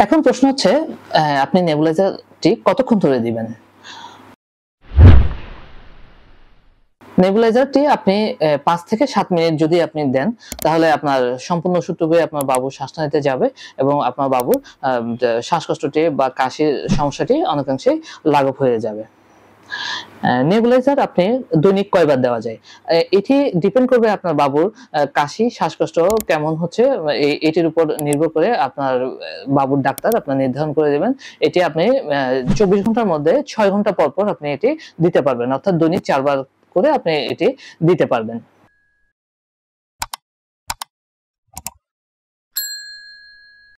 এখন প্রশ্ন হচ্ছে আপনি নেবুলাইজারটি কতক্ষণ ধরে দিবেন। নেবুলাইজারটি আপনি ৫ থেকে ৭ মিনিট যদি আপনি দেন, তাহলে আপনার সম্পূর্ণ ওষুধটুকু আপনার বাবুর শ্বাসটা নিতে যাবে এবং আপনার বাবুর শ্বাসকষ্টটি বা কাশির সমস্যাটি অনেকাংশেই লাঘব হয়ে যাবে। নেবুলাইজার আপনি দৈনিক কয়বার দেওয়া যায়? এটি ডিপেন্ড করবে আপনার বাবুর কাশি, শ্বাসকষ্ট কেমন হচ্ছে, এটির উপর নির্ভর করে আপনার বাবুর ডাক্তার আপনার নির্ধারণ করে দেবেন। এটি আপনি ২৪ ঘন্টার মধ্যে ৬ ঘন্টা পর আপনি এটি দিতে পারবেন। অর্থাৎ দৈনিক ৪ বার করে আপনি এটি দিতে পারবেন।